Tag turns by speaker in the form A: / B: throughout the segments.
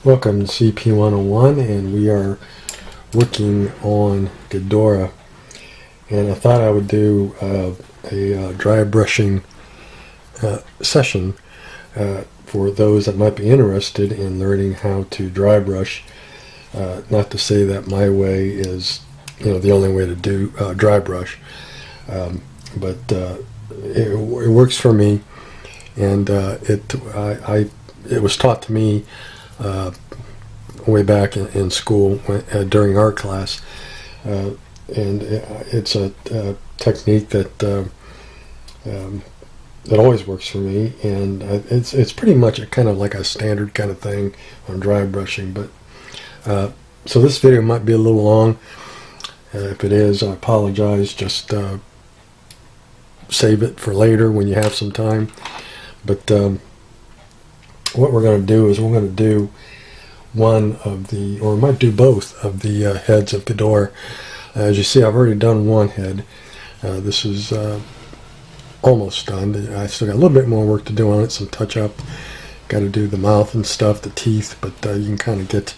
A: Welcome to CP101, and we are working on Ghidorah. And I thought I would do a dry brushing session for those that might be interested in learning how to dry brush. Not to say that my way is, the only way to do dry brush, but it works for me, and it was taught to me way back in school during art class, and it's a technique that that always works for me, and it's pretty much a kind of like a standard kind of thing on dry brushing. But so this video might be a little long. If it is, I apologize. Just save it for later when you have some time. But what we're going to do is we're going to do one of the, or we might do both of the heads of Ghidorah. As you see, I've already done one head. This is almost done. I still got a little bit more work to do on it, some touch up. Got to do the mouth and stuff, the teeth, but you can kind of get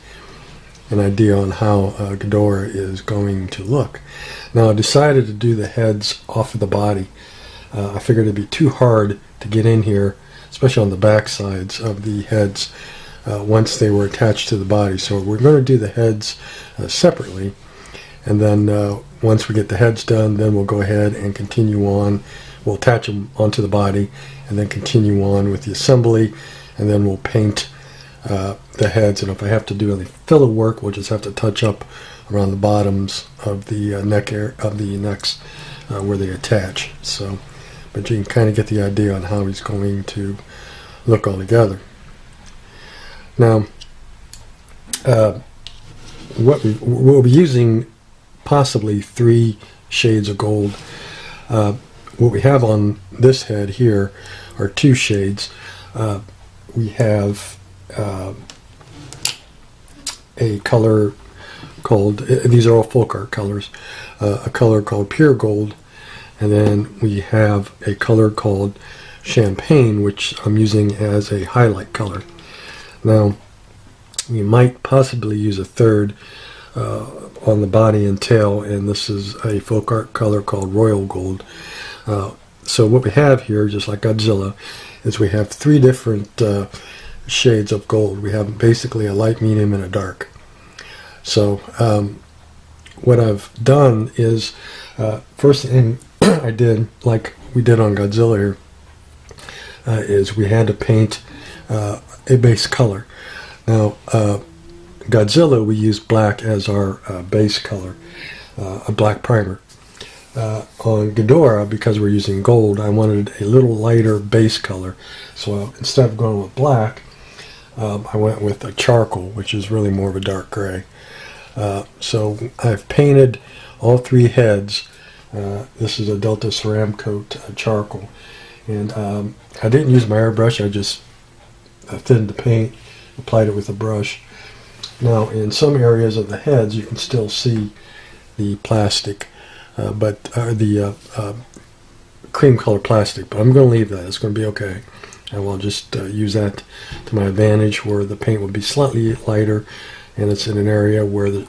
A: an idea on how Ghidorah is going to look. Now, I decided to do the heads off of the body. I figured it'd be too hard to get in here, especially on the back sides of the heads once they were attached to the body. So we're going to do the heads separately, and then once we get the heads done, then we'll go ahead and continue on. We'll attach them onto the body and then continue on with the assembly, and then we'll paint the heads. And if I have to do any filler work, we'll just have to touch up around the bottoms of the necks where they attach. So, but you can kind of get the idea on how he's going to look all together. Now, we'll be using possibly 3 shades of gold. What we have on this head here are 2 shades. We have a color called, these are all folk art colors, a color called pure gold, and then we have a color called champagne, which I'm using as a highlight color. Now, we might possibly use a third on the body and tail, and this is a folk art color called royal gold. So what we have here, just like Godzilla, is we have 3 different shades of gold. We have basically a light, medium, and a dark. So what I've done is, first thing I did, like we did on Godzilla here, is we had to paint a base color. Now, Godzilla, we used black as our base color, a black primer. On Ghidorah, because we're using gold, I wanted a little lighter base color. So instead of going with black, I went with a charcoal, which is really more of a dark gray. So I've painted all 3 heads. This is a Delta Ceramcoat charcoal. And I didn't use my airbrush, I just thinned the paint, applied it with a brush. Now, in some areas of the heads, you can still see the plastic, but the cream color plastic, but I'm going to leave that. It's going to be okay. I will just use that to my advantage, where the paint would be slightly lighter, and it's in an area where the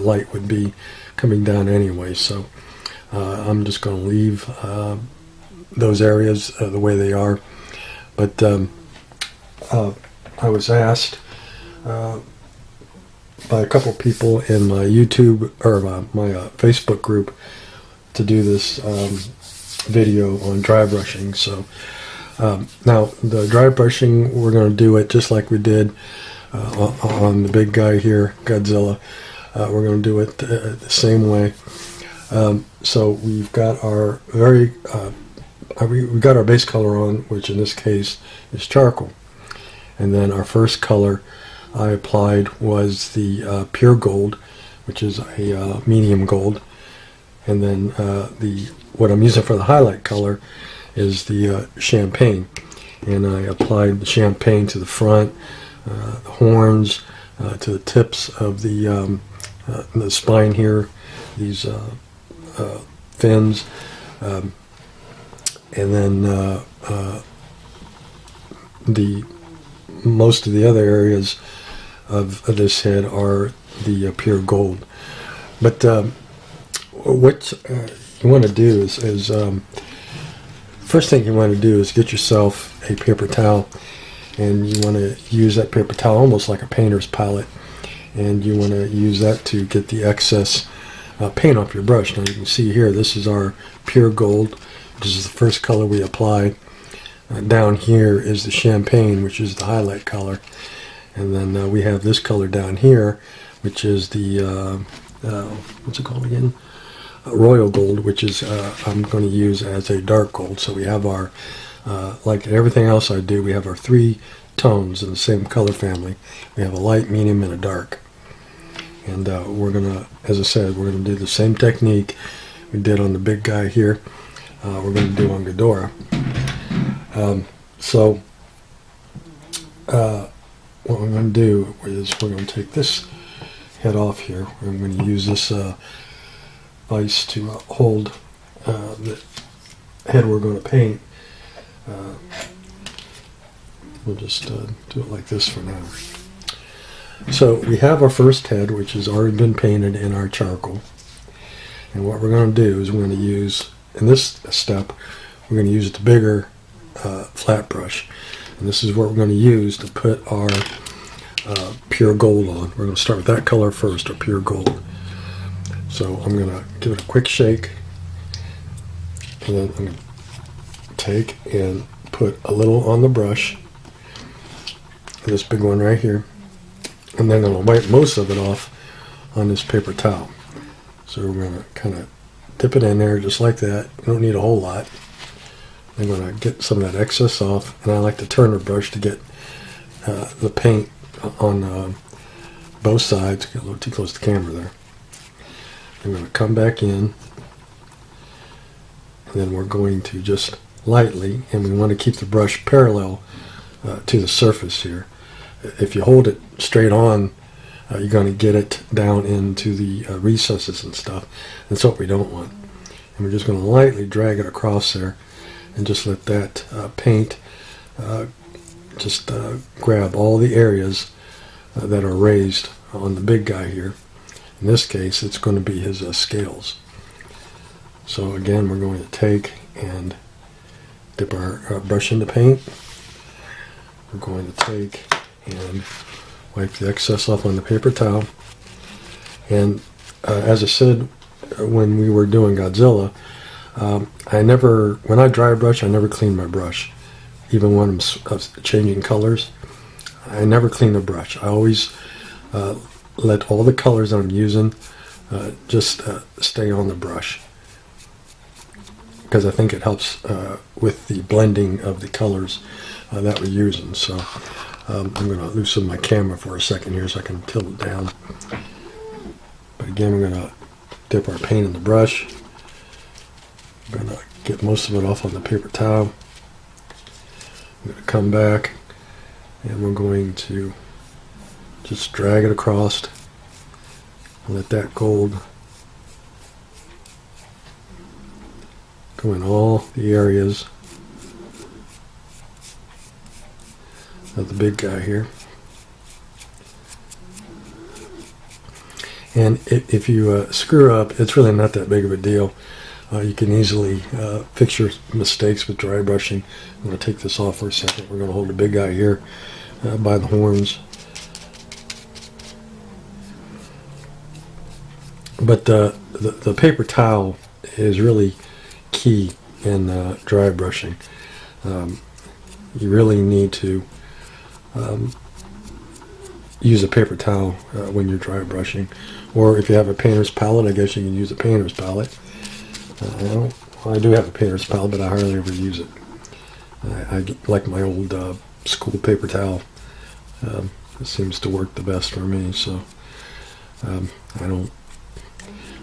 A: light would be coming down anyway. So I'm just going to leave those areas the way they are. But I was asked by a couple people in my YouTube or my Facebook group to do this video on dry brushing. So now the dry brushing, we're going to do it just like we did on the big guy here, Godzilla. We're going to do it the same way. So we've got our we got our base color on, which in this case is charcoal, and then our first color I applied was the pure gold, which is a medium gold, and then what I'm using for the highlight color is the champagne, and I applied the champagne to the front, the horns, to the tips of the spine here, these fins, and then most of the other areas of this head are the pure gold. But what you want to do is first thing you want to do is get yourself a paper towel, and you want to use that paper towel almost like a painter's palette, and you want to use that to get the excess paint off your brush. Now you can see here, this is our pure gold, which is the first color we applied. Down here is the champagne, which is the highlight color, and then we have this color down here, which is the what's it called again? Royal gold, which is I'm going to use as a dark gold. So we have our like everything else I do, we have our 3 tones in the same color family. We have a light, medium, and a dark. And we're gonna, as I said, we're gonna do the same technique we did on the big guy here. We're gonna do on Ghidorah. What we're gonna do is we're gonna take this head off here. I'm gonna use this vise to hold the head we're going to paint. We'll just do it like this for now. So we have our first head, which has already been painted in our charcoal. And what we're going to do is we're going to use, in this step, we're going to use the bigger flat brush. And this is what we're going to use to put our pure gold on. We're going to start with that color first, our pure gold. So I'm going to give it a quick shake, and then I'm going to take and put a little on the brush, this big one right here, and then I'm going to wipe most of it off on this paper towel. So we're going to kind of dip it in there just like that. You don't need a whole lot. I'm going to get some of that excess off, and I like to turn the brush to get the paint on both sides. Get a little too close to the camera there. I'm going to come back in, and then we're going to just lightly, and we want to keep the brush parallel to the surface here. If you hold it straight on, you're going to get it down into the recesses and stuff. That's what we don't want. And we're just going to lightly drag it across there and just let that paint just grab all the areas that are raised on the big guy here. In this case, it's going to be his scales. So again, we're going to take and dip our brush into paint. We're going to take and wipe the excess off on the paper towel. And as I said when we were doing Godzilla, when I dry brush, I never clean my brush. Even when I'm changing colors, I never clean the brush. I always let all the colors that I'm using just stay on the brush, because I think it helps with the blending of the colors that we're using. So I'm going to loosen my camera for a second here so I can tilt it down. But again, we're going to dip our paint in the brush. I'm going to get most of it off on the paper towel. I'm going to come back, and we're going to just drag it across and let that gold go in all the areas of the big guy here. And if you screw up, it's really not that big of a deal. You can easily fix your mistakes with dry brushing. I'm going to take this off for a second. We're going to hold the big guy here by the horns. But the paper towel is really key in dry brushing. You really need to use a paper towel when you're dry brushing. Or if you have a painter's palette, I guess you can use a painter's palette. I do have a painter's palette, but I hardly ever use it. I like my old school paper towel. It seems to work the best for me, so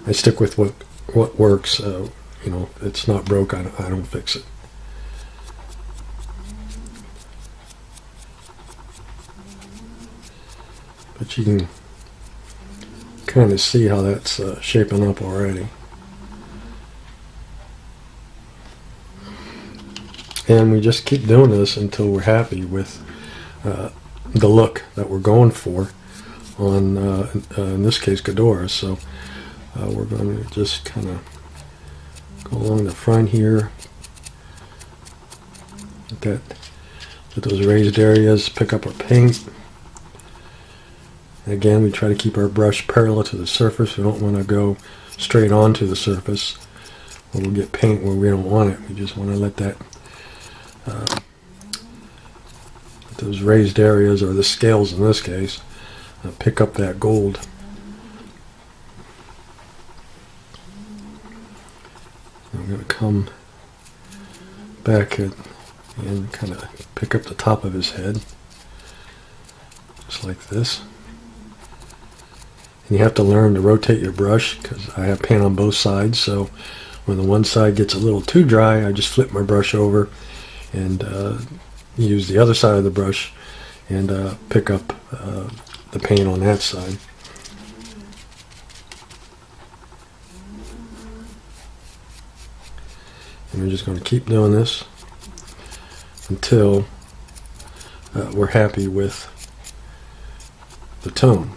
A: I stick with what works. You know, if it's not broke, I don't fix it. But you can kind of see how that's shaping up already. And we just keep doing this until we're happy with the look that we're going for on, in this case, Ghidorah. So we're going to just kind of go along the front here. Get those raised areas, pick up our paint. And again, we try to keep our brush parallel to the surface. We don't want to go straight onto the surface, or we'll get paint where we don't want it. We just want to let that those raised areas, or the scales in this case, pick up that gold. I'm going to come back and kind of pick up the top of his head, just like this. And you have to learn to rotate your brush, because I have paint on both sides, so when the one side gets a little too dry, I just flip my brush over and use the other side of the brush and pick up the paint on that side. And we're just going to keep doing this until we're happy with the tone.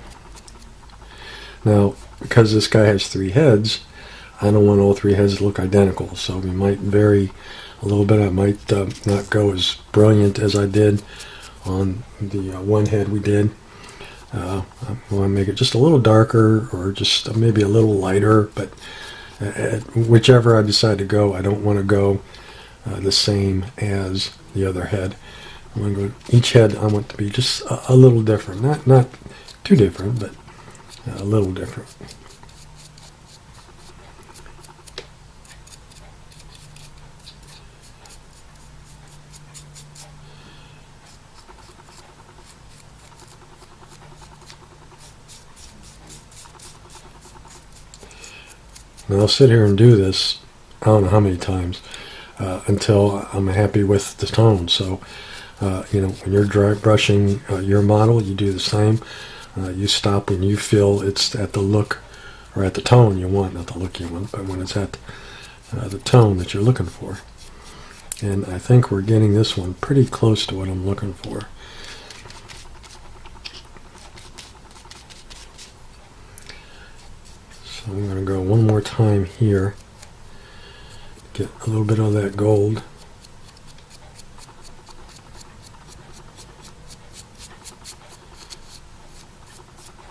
A: Now, because this guy has 3 heads, I don't want all 3 heads to look identical, so we might vary a little bit. I might not go as brilliant as I did on the one head we did. I want to make it just a little darker, or just maybe a little lighter, but whichever I decide to go, I don't want to go the same as the other head. I want to go, each head I want to be just a little different, not too different, but a little different. And I'll sit here and do this, I don't know how many times, until I'm happy with the tone. So, when you're dry brushing your model, you do the same. You stop when you feel it's at the look, or at the tone you want, not the look you want, but when it's at the tone that you're looking for. And I think we're getting this one pretty close to what I'm looking for. So I'm going to go one more time here, get a little bit of that gold.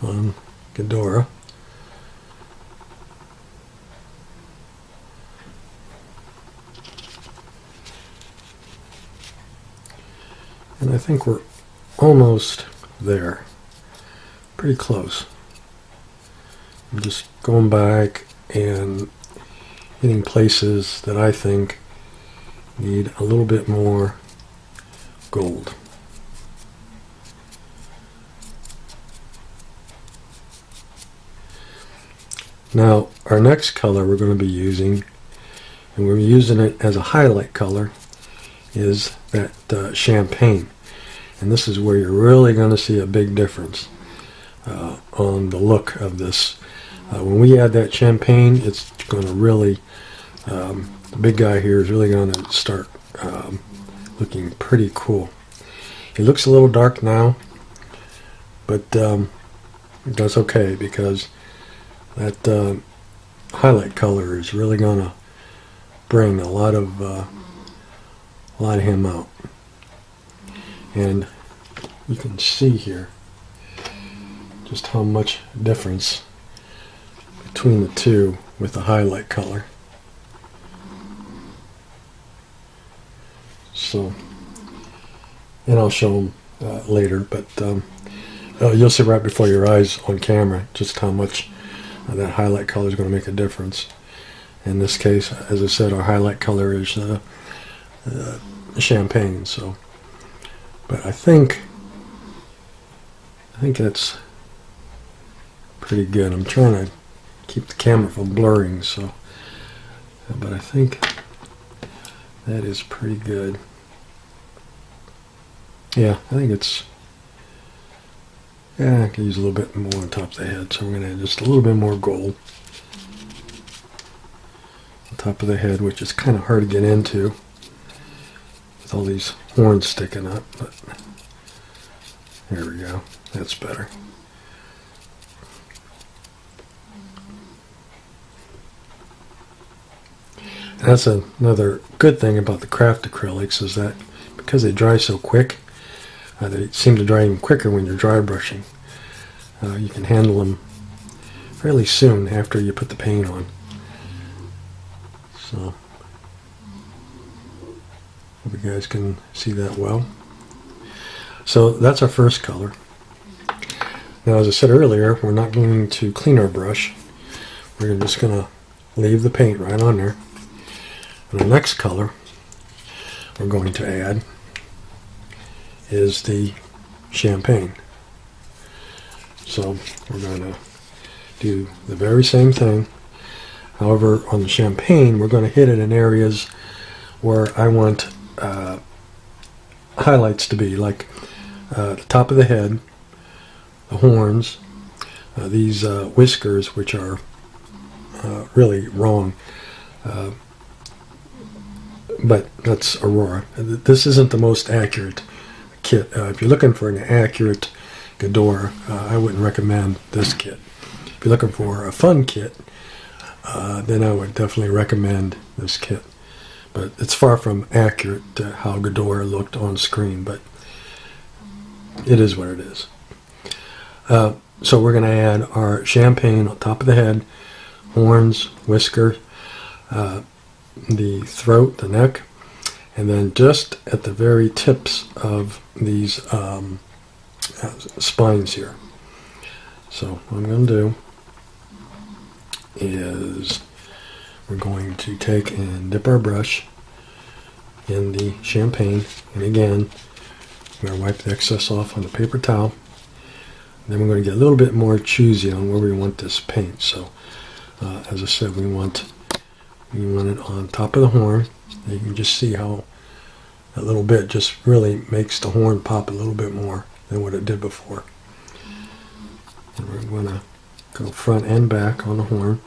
A: On Ghidorah. And I think we're almost there. Pretty close. I'm just going back and hitting places that I think need a little bit more gold. Now, our next color we're going to be using, and we're using it as a highlight color, is that champagne. And this is where you're really going to see a big difference on the look of this. When we add that champagne, it's going to really, the big guy here is really going to start looking pretty cool. It looks a little dark now, but that's okay, because that highlight color is really going to bring a lot of him out. And you can see here just how much difference between the two with the highlight color. So, and I'll show them later, but you'll see right before your eyes on camera just how much that highlight color is going to make a difference. In this case, as I said, our highlight color is champagne. So, but I think that's pretty good. I'm trying to keep the camera from blurring, so, but I think that is pretty good. Yeah, I think it's, I can use a little bit more on top of the head, so we're going to add just a little bit more gold on top of the head, which is kind of hard to get into with all these horns sticking up, but there we go. That's better. That's another good thing about the craft acrylics, is that because they dry so quick, they seem to dry even quicker when you're dry brushing. You can handle them fairly soon after you put the paint on. So, hope you guys can see that well. So that's our first color. Now, as I said earlier, we're not going to clean our brush. We're just going to leave the paint right on there. And the next color we're going to add is the champagne. So we're going to do the very same thing. However, on the champagne, we're going to hit it in areas where I want highlights to be, like the top of the head, the horns, these whiskers, which are really wrong. But that's Aurora. This isn't the most accurate kit. If you're looking for an accurate Ghidorah, I wouldn't recommend this kit. If you're looking for a fun kit, then I would definitely recommend this kit. But it's far from accurate to how Ghidorah looked on screen, but it is what it is. So we're going to add our champagne on top of the head, horns, whisker, the throat, the neck, and then just at the very tips of these spines here. So what I'm going to do is we're going to take and dip our brush in the champagne, and again we're going to wipe the excess off on the paper towel. Then we're going to get a little bit more choosy on where we want this paint. So as I said, we want it on top of the horn. You can just see how that little bit just really makes the horn pop a little bit more than what it did before. And we're going to go front and back on the horn.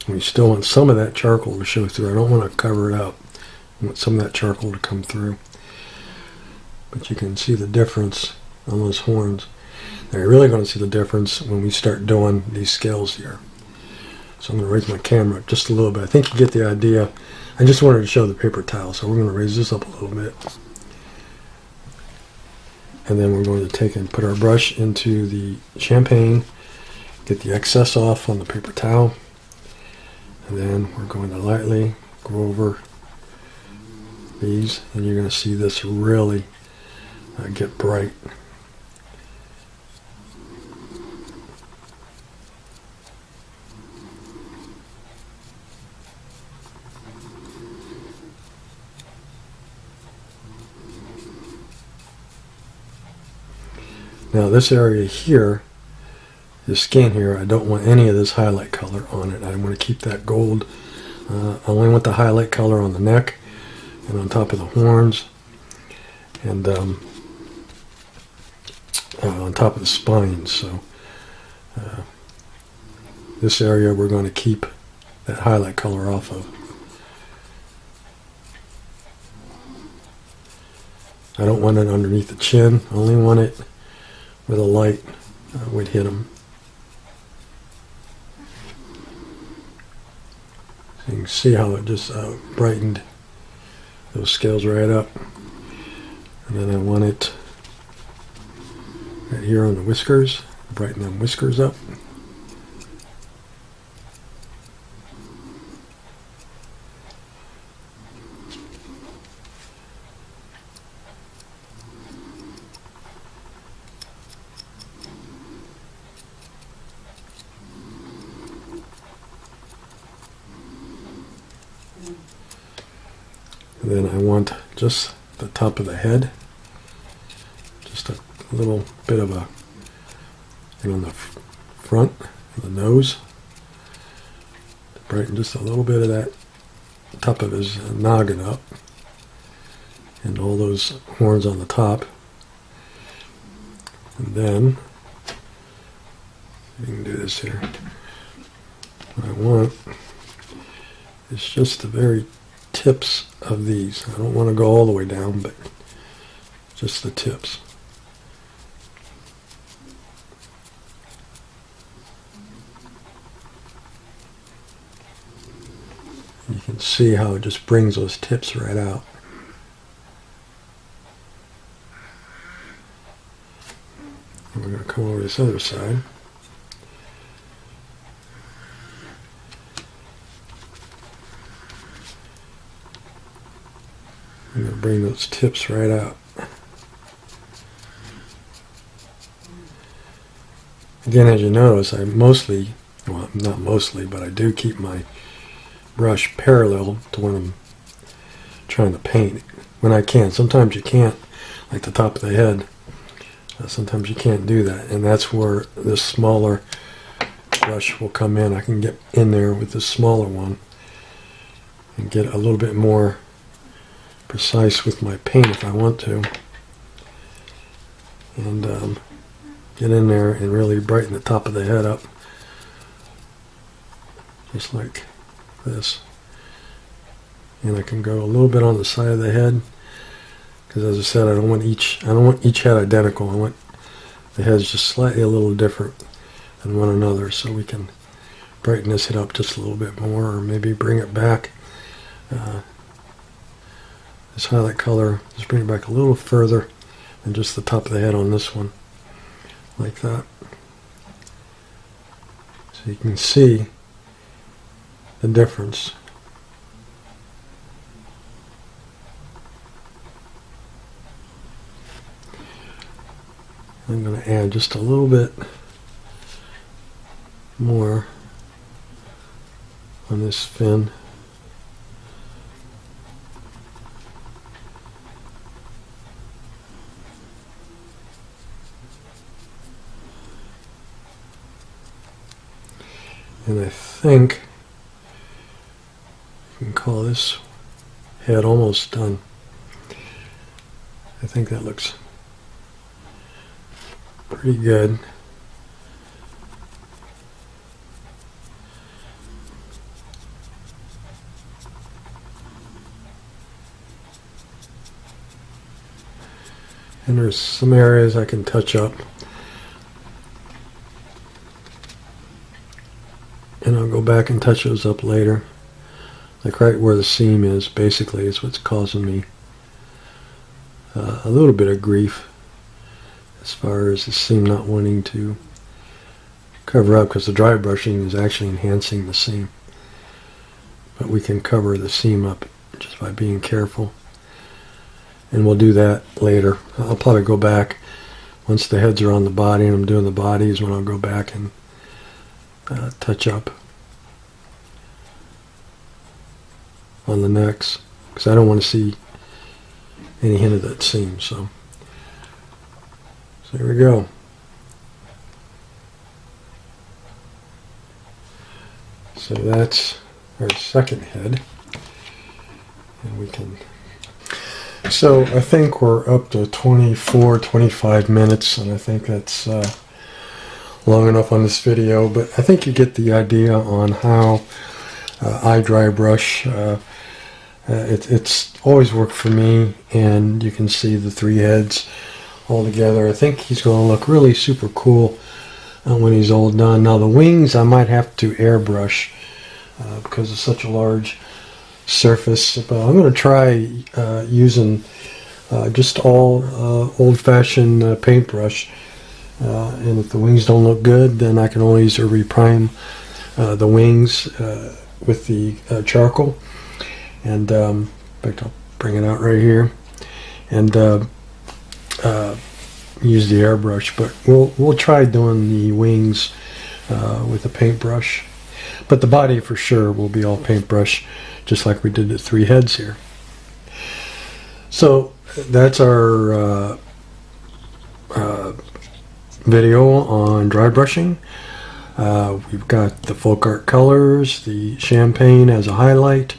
A: We still want some of that charcoal to show through. I don't want to cover it up. I want some of that charcoal to come through. But you can see the difference on those horns. Now you're really going to see the difference when we start doing these scales here. So I'm going to raise my camera up just a little bit. I think you get the idea. I just wanted to show the paper towel, so we're going to raise this up a little bit. And then we're going to take and put our brush into the champagne, get the excess off on the paper towel, and then we're going to lightly go over these, and you're going to see this really get bright. Now this area here, this skin here, I don't want any of this highlight color on it. I want to keep that gold. I only want the highlight color on the neck and on top of the horns and on top of the spines. So this area we're going to keep that highlight color off of. I don't want it underneath the chin. I only want it where the light would hit them. So you can see how it just brightened those scales right up. And then I want it right here on the whiskers, brighten them whiskers up. And then I want just the top of the head, just a little bit of a, and on the front of the nose, brighten just a little bit of that top of his noggin up, and all those horns on the top. And then, you can do this here. What I want is just the very tips of these. I don't want to go all the way down, but just the tips. You can see how it just brings those tips right out. And we're going to come over this other side. I'm going to bring those tips right out. Again, as you notice, I mostly, well, not mostly, but I do keep my brush parallel to when I'm trying to paint. When I can. Sometimes you can't, like the top of the head. Sometimes you can't do that, and that's where this smaller brush will come in. I can get in there with this smaller one and get a little bit more precise with my paint if I want to, and get in there and really brighten the top of the head up, just like this. And I can go a little bit on the side of the head, because as I said, I don't want each head identical. I want the heads just slightly a little different than one another, so we can brighten this head up just a little bit more, or maybe bring it back. This highlight color, just bring it back a little further than just the top of the head on this one, like that. So you can see the difference. I'm going to add just a little bit more on this fin. And I think you can call this head almost done. I think that looks pretty good. And there's some areas I can touch up. And I'll go back and touch those up later. Like right where the seam is, basically, is what's causing me a little bit of grief, as far as the seam not wanting to cover up, because the dry brushing is actually enhancing the seam. But we can cover the seam up just by being careful. And we'll do that later. I'll probably go back once the heads are on the body and I'm doing the bodies, when I'll go back and touch up on the necks, because I don't want to see any hint of that seam. So there we go. So that's our second head, and we can. So I think we're up to 25 minutes, and I think that's long enough on this video, but I think you get the idea on how I dry brush. It's always worked for me, and you can see the three heads all together. I think he's going to look really super cool when he's all done. Now the wings I might have to airbrush because it's such a large surface, but I'm going to try using just all old-fashioned paintbrush. And if the wings don't look good, then I can always reprime the wings with the charcoal. And in fact, I'll bring it out right here and use the airbrush. But we'll try doing the wings with a paintbrush. But the body for sure will be all paintbrush, just like we did the three heads here. So that's our video on dry brushing. We've got the folk art colors, the champagne as a highlight,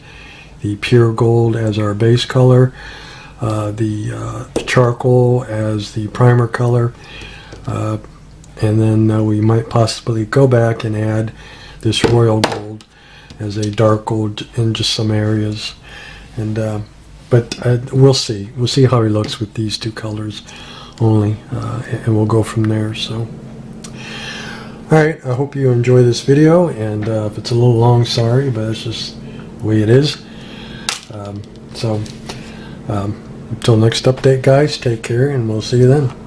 A: the pure gold as our base color, the charcoal as the primer color, and then we might possibly go back and add this royal gold as a dark gold in just some areas. And but we'll see how he looks with these two colors only, and we'll go from there. So alright, I hope you enjoy this video, and if it's a little long, sorry, but it's just way it is. So until next update, guys, take care, and we'll see you then.